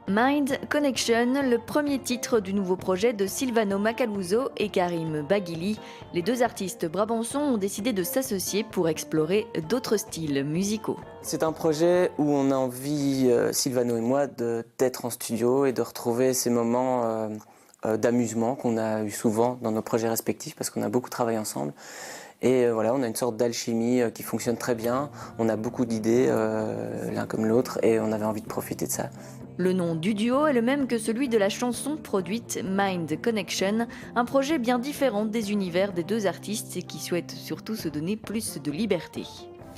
Mind Connection, le premier titre du nouveau projet de Silvano Macaluso et Karim Baghili. Les deux artistes brabançons ont décidé de s'associer pour explorer d'autres styles musicaux. C'est un projet où on a envie, Silvano et moi, d'être en studio et de retrouver ces moments d'amusement qu'on a eu souvent dans nos projets respectifs parce qu'on a beaucoup travaillé ensemble. Et voilà, on a une sorte d'alchimie qui fonctionne très bien. On a beaucoup d'idées l'un comme l'autre et on avait envie de profiter de ça. Le nom du duo est le même que celui de la chanson produite Mind Connection, un projet bien différent des univers des deux artistes et qui souhaitent surtout se donner plus de liberté.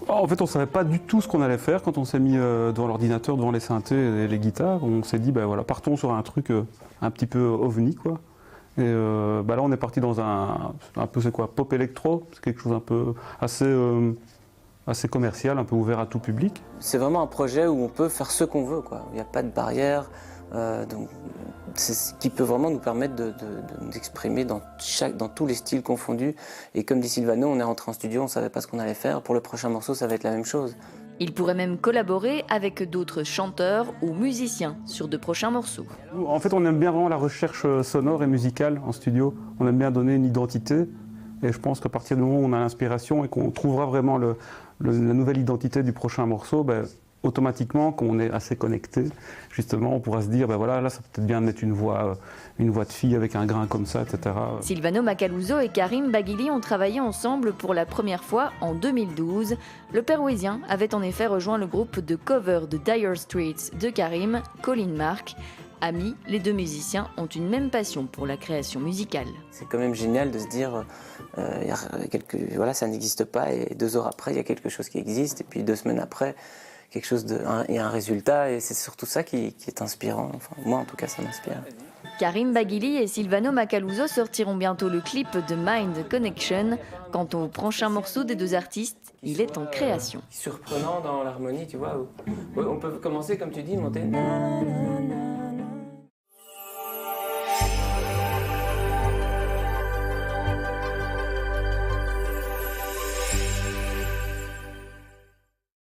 En fait, on ne savait pas du tout ce qu'on allait faire quand on s'est mis devant l'ordinateur, devant les synthés et les guitares. On s'est dit, ben voilà, partons sur un truc un petit peu ovni, quoi. Et là, on est parti dans un peu, c'est quoi, pop électro, c'est quelque chose un peu assez commercial, un peu ouvert à tout public. C'est vraiment un projet où on peut faire ce qu'on veut, quoi. Il n'y a pas de barrière, donc c'est ce qui peut vraiment nous permettre de nous exprimer dans tous les styles confondus. Et comme dit Silvano, on est rentré en studio, on ne savait pas ce qu'on allait faire. Pour le prochain morceau, ça va être la même chose. Ils pourraient même collaborer avec d'autres chanteurs ou musiciens sur de prochains morceaux. En fait, on aime bien vraiment la recherche sonore et musicale en studio. On aime bien donner une identité. Et je pense qu'à partir du moment où on a l'inspiration et qu'on trouvera vraiment la nouvelle identité du prochain morceau, ben, automatiquement, quand on est assez connecté, justement, on pourra se dire, ben voilà, là, ça peut être bien de mettre une voix de fille avec un grain comme ça, etc. Silvano Macaluso et Karim Baghili ont travaillé ensemble pour la première fois en 2012. Le Pérouésien avait en effet rejoint le groupe de cover de Dire Straits de Karim, Colin Mark. Amis, les deux musiciens ont une même passion pour la création musicale. C'est quand même génial de se dire, voilà, ça n'existe pas, et 2 heures après, il y a quelque chose qui existe, et puis 2 semaines après, il y a un résultat, et c'est surtout ça qui est inspirant. Enfin, moi, en tout cas, ça m'inspire. Karim Baghili et Silvano Macaluso sortiront bientôt le clip de Mind Connection. Quant au prochain morceau des deux artistes, il est en création. Surprenant dans l'harmonie, tu vois. On peut commencer, comme tu dis, monter. Na, na, na.